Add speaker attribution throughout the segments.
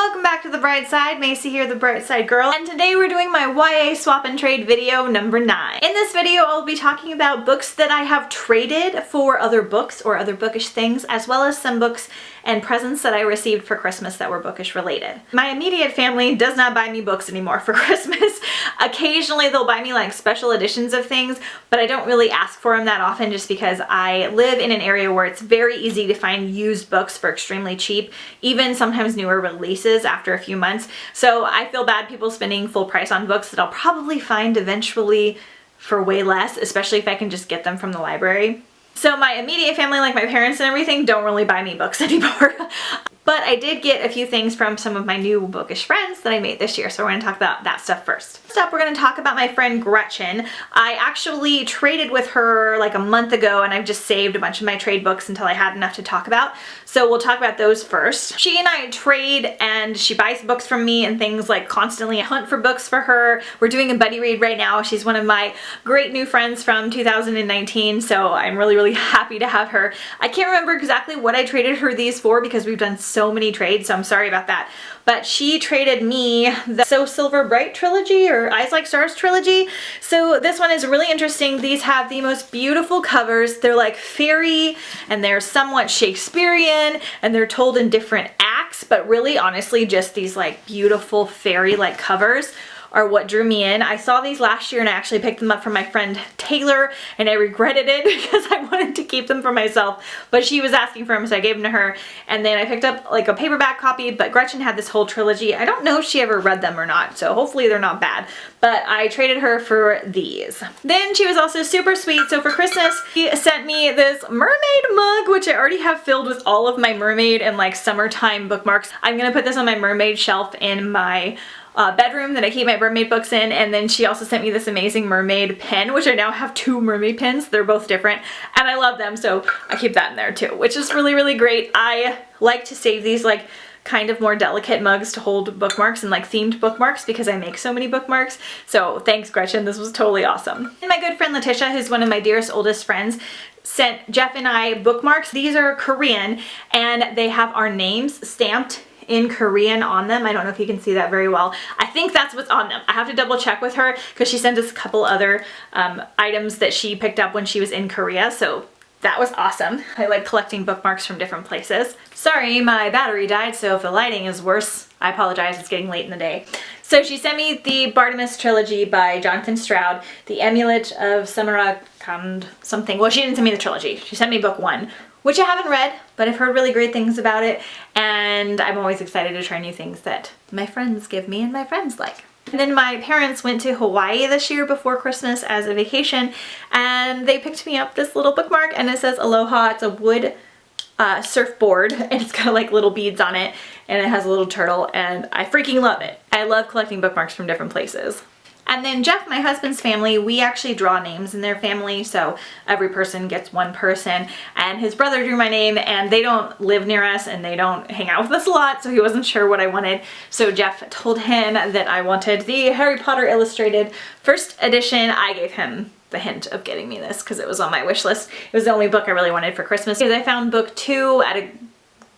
Speaker 1: welcome back to The Bright Side. Macy here, the Bright Side Girl, and today we're doing my YA swap and trade video number 9. In this video, I'll be talking about books that I have traded for other books or other bookish things, as well as some books and presents that I received for Christmas that were bookish related. My immediate family does not buy me books anymore for Christmas. Occasionally they'll buy me like special editions of things, but I don't really ask for them that often just because I live in an area where it's very easy to find used books for extremely cheap, even sometimes newer releases after a few months. So I feel bad people spending full price on books that I'll probably find eventually for way less, especially if I can just get them from the library. So my immediate family, like my parents and everything, don't really buy me books anymore. But I did get a few things from some of my new bookish friends that I made this year, so we're going to talk about that stuff first. First up, we're going to talk about my friend Gretchen. I actually traded with her like a month ago, and I've just saved a bunch of my trade books until I had enough to talk about. So we'll talk about those first. She and I trade, and she buys books from me and things like constantly. I hunt for books for her. We're doing a buddy read right now. She's one of my great new friends from 2019, so I'm really happy to have her. I can't remember exactly what I traded her these for because we've done so many trades, so I'm sorry about that. But she traded me the So Silver Bright trilogy or Eyes Like Stars trilogy. So this one is really interesting. These have the most beautiful covers. They're like fairy and they're somewhat Shakespearean and they're told in different acts, but really honestly just these like beautiful fairy-like covers are what drew me in. I saw these last year and I actually picked them up from my friend Taylor, and I regretted it because I wanted to keep them for myself, but she was asking for them, so I gave them to her. And then I picked up like a paperback copy, but Gretchen had this whole trilogy. I don't know if she ever read them or not, so hopefully they're not bad, but I traded her for these. Then she was also super sweet, so for Christmas she sent me this mermaid mug, which I already have filled with all of my mermaid and like summertime bookmarks. I'm gonna put this on my mermaid shelf in my bedroom that I keep my mermaid books in. And then she also sent me this amazing mermaid pen, which I now have 2 mermaid pens. They're both different and I love them, so I keep that in there too, which is really great. I like to save these like kind of more delicate mugs to hold bookmarks and like themed bookmarks because I make so many bookmarks. So thanks, Gretchen, this was totally awesome. And my good friend Letitia, who's one of my dearest oldest friends, sent Jeff and I bookmarks. These are Korean and they have our names stamped in Korean on them. I don't know if you can see that very well. I think that's what's on them. I have to double check with her because she sent us a couple other items that she picked up when she was in Korea, so that was awesome. I like collecting bookmarks from different places. Sorry, my battery died, so if the lighting is worse, I apologize, it's getting late in the day. So she sent me the Bartimaeus trilogy by Jonathan Stroud, The Amulet of Samarkand something. Well, she didn't send me the trilogy. She sent me book 1, which I haven't read, but I've heard really great things about it, and I'm always excited to try new things that my friends give me and my friends like. And then my parents went to Hawaii this year before Christmas as a vacation, and they picked me up this little bookmark, and it says Aloha. It's a wood surfboard, and it's got like little beads on it, and it has a little turtle, and I freaking love it. I love collecting bookmarks from different places. And then Jeff, my husband's family, we actually draw names in their family, so every person gets one person, and his brother drew my name, and they don't live near us and they don't hang out with us a lot, so he wasn't sure what I wanted. So Jeff told him that I wanted the Harry Potter Illustrated first edition. I gave him the hint of getting me this because it was on my wish list. It was the only book I really wanted for Christmas because I found book 2 at a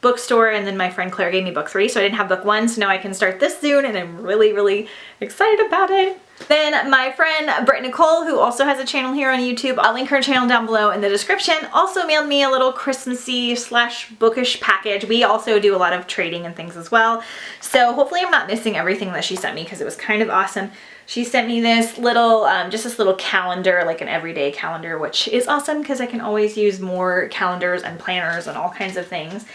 Speaker 1: bookstore, and then my friend Claire gave me book 3, so I didn't have book 1, so now I can start this soon, and I'm really excited about it. Then my friend Britt Nicole, who also has a channel here on YouTube, I'll link her channel down below in the description, also mailed me a little Christmassy / bookish package. We also do a lot of trading and things as well, so hopefully I'm not missing everything that she sent me because it was kind of awesome. She sent me this little, just this little calendar, like an everyday calendar, which is awesome because I can always use more calendars and planners and all kinds of things.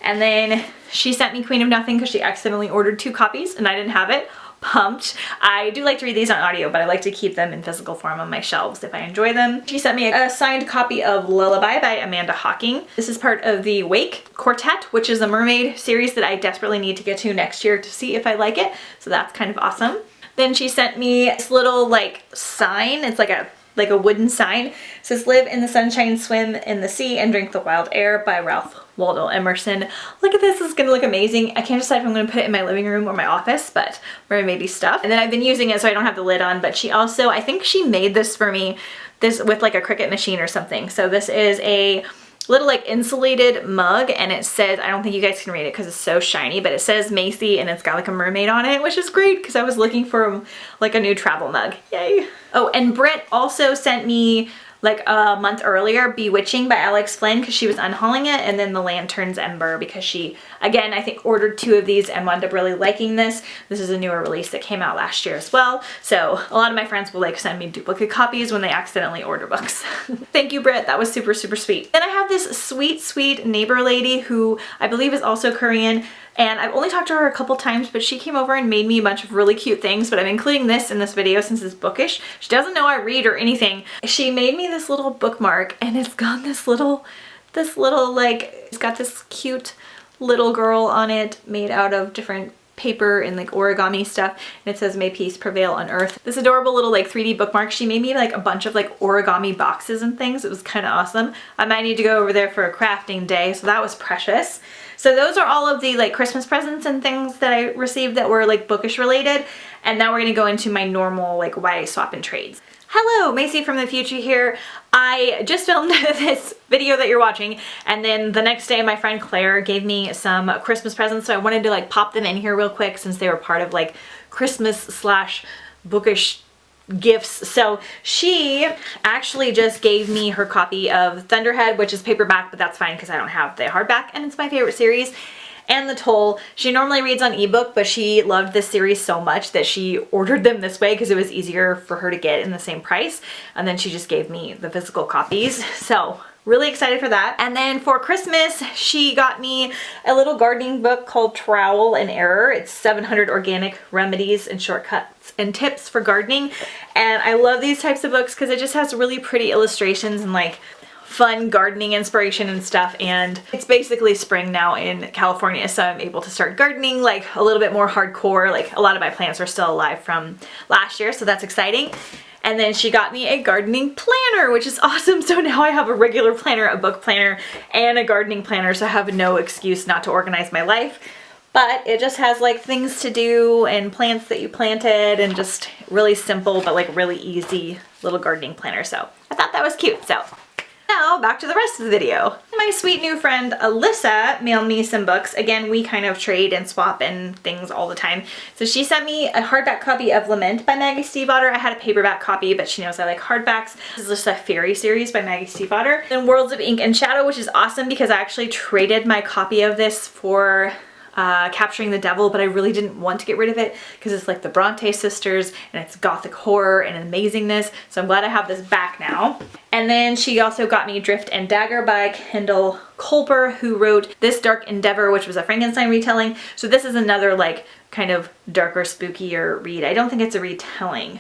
Speaker 1: And then she sent me Queen of Nothing because she accidentally ordered 2 copies and I didn't have it. Pumped. I do like to read these on audio, but I like to keep them in physical form on my shelves if I enjoy them. She sent me a signed copy of Lullaby by Amanda Hocking. This is part of the Wake Quartet, which is a mermaid series that I desperately need to get to next year to see if I like it. So that's kind of awesome. Then she sent me this little like sign. It's like a wooden sign. It says, "Live in the sunshine, swim in the sea, and drink the wild air" by Ralph Waldo Emerson. Look at this, it's gonna look amazing. I can't decide if I'm gonna put it in my living room or my office, but mermaidy stuff. And then I've been using it so I don't have the lid on, but she also, I think she made this for me, this with like a Cricut machine or something. So this is a little like insulated mug, and it says, I don't think you guys can read it because it's so shiny, but it says Macy and it's got like a mermaid on it, which is great because I was looking for like a new travel mug. Yay. Oh, and Britt also sent me like a month earlier Bewitching by Alex Flynn because she was unhauling it, and then The Lantern's Ember because she, again, I think ordered 2 of these and wound up really liking this. This is a newer release that came out last year as well. So a lot of my friends will like send me duplicate copies when they accidentally order books. Thank you, Britt. That was super, super sweet. Then I have this sweet, sweet neighbor lady who I believe is also Korean. And I've only talked to her a couple times, but she came over and made me a bunch of really cute things, but I'm including this in this video since it's bookish. She doesn't know I read or anything. She made me this little bookmark, and it's got this little like, it's got this cute little girl on it made out of different paper and like origami stuff, and it says may peace prevail on earth. This adorable little like 3D bookmark. She made me like a bunch of like origami boxes and things. It was kind of awesome. I might need to go over there for a crafting day, so that was precious. So those are all of the like Christmas presents and things that I received that were like bookish related, and now we're gonna go into my normal like YA swap and trades. Hello, Macy from the future here. I just filmed this video that you're watching, and then the next day my friend Claire gave me some Christmas presents, so I wanted to like pop them in here real quick since they were part of like Christmas slash bookish gifts. So she actually just gave me her copy of Thunderhead, which is paperback, but that's fine because I don't have the hardback, and it's my favorite series. And The Toll. She normally reads on ebook, but she loved this series so much that she ordered them this way because it was easier for her to get in the same price. And then she just gave me the physical copies. So really excited for that. And then for Christmas, she got me a little gardening book called Trowel and Error. It's 700 organic remedies and shortcuts and tips for gardening. And I love these types of books because it just has really pretty illustrations and like fun gardening inspiration and stuff, and it's basically spring now in California, so I'm able to start gardening like a little bit more hardcore. Like a lot of my plants are still alive from last year, so that's exciting. And then she got me a gardening planner, which is awesome. So now I have a regular planner, a book planner, and a gardening planner, so I have no excuse not to organize my life. But it just has like things to do and plants that you planted, and just really simple but like really easy little gardening planner. So I thought that was cute. So now back to the rest of the video. My sweet new friend Alyssa mailed me some books. Again, we kind of trade and swap and things all the time. So she sent me a hardback copy of Lament by Maggie Stiefvater. I had a paperback copy, but she knows I like hardbacks. This is just a fairy series by Maggie Stiefvater. And Worlds of Ink and Shadow, which is awesome because I actually traded my copy of this for Capturing the Devil, but I really didn't want to get rid of it because it's like the Bronte sisters and it's gothic horror and amazingness, so I'm glad I have this back now. And then she also got me Drift and Dagger by Kendall Culper, who wrote This Dark Endeavor, which was a Frankenstein retelling. So this is another like kind of darker, spookier read. I don't think it's a retelling,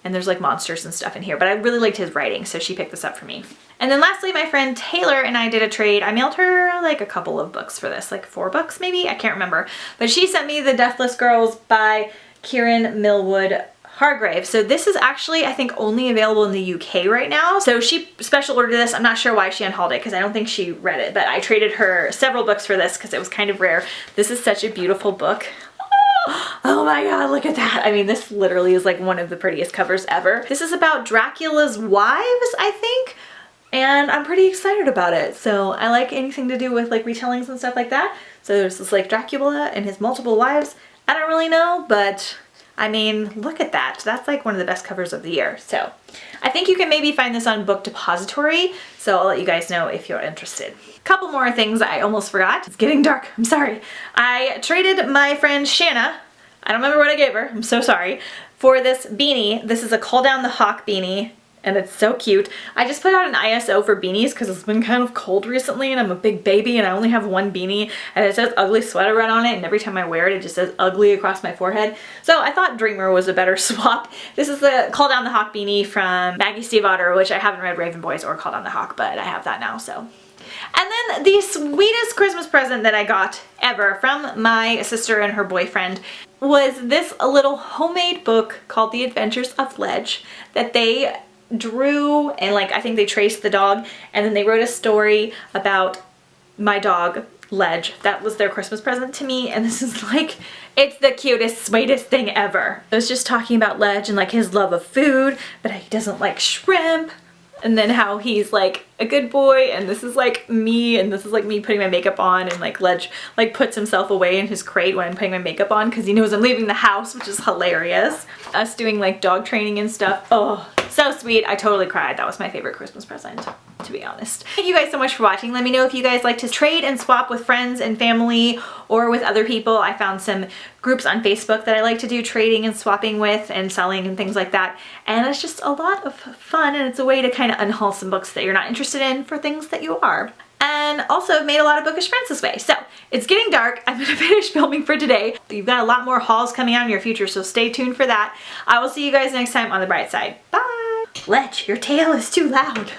Speaker 1: and there's like monsters and stuff in here, but I really liked his writing, so she picked this up for me. And then lastly, my friend Taylor and I did a trade. I mailed her like a couple of books for this, like 4 books maybe, I can't remember. But she sent me The Deathless Girls by Kieran Millwood Hargrave. So this is actually, I think, only available in the UK right now. So she special ordered this. I'm not sure why she unhauled it because I don't think she read it, but I traded her several books for this because it was kind of rare. This is such a beautiful book. Oh my god, look at that. I mean, this literally is like one of the prettiest covers ever. This is about Dracula's wives, I think. And I'm pretty excited about it. So I like anything to do with like retellings and stuff like that. So there's this like Dracula and his multiple wives. I don't really know, but I mean, look at that. That's like one of the best covers of the year. So I think you can maybe find this on Book Depository. So I'll let you guys know if you're interested. Couple more things I almost forgot. It's getting dark, I'm sorry. I traded my friend Shanna, I don't remember what I gave her, I'm so sorry, for this beanie. This is a Call Down the Hawk beanie, and it's so cute. I just put out an ISO for beanies because it's been kind of cold recently and I'm a big baby and I only have one beanie and it says Ugly Sweater Run on it, and every time I wear it, it just says ugly across my forehead. So I thought Dreamer was a better swap. This is the Call Down the Hawk beanie from Maggie Stiefvater, which I haven't read Raven Boys or Call Down the Hawk, but I have that now, so. And then the sweetest Christmas present that I got ever from my sister and her boyfriend was this little homemade book called The Adventures of Ledge that they drew, and like I think they traced the dog, and then they wrote a story about my dog Ledge. That was their Christmas present to me, and this is like, it's the cutest, sweetest thing ever. It was just talking about Ledge and like his love of food, but he doesn't like shrimp. and then how he's like a good boy, and this is like me, and this is like me putting my makeup on, and like Ledge like puts himself away in his crate when I'm putting my makeup on because he knows I'm leaving the house, which is hilarious. Us doing like dog training and stuff. Oh, so sweet. I totally cried. That was my favorite Christmas present, to be honest. Thank you guys so much for watching. Let me know if you guys like to trade and swap with friends and family or with other people. I found some groups on Facebook that I like to do trading and swapping with and selling and things like that. And it's just a lot of fun, and it's a way to kind of unhaul some books that you're not interested in for things that you are. And also I've made a lot of bookish friends this way. So it's getting dark. I'm gonna finish filming for today. You've got a lot more hauls coming out in your future, so stay tuned for that. I will see you guys next time on the bright side. Bye! Ledge, your tail is too loud.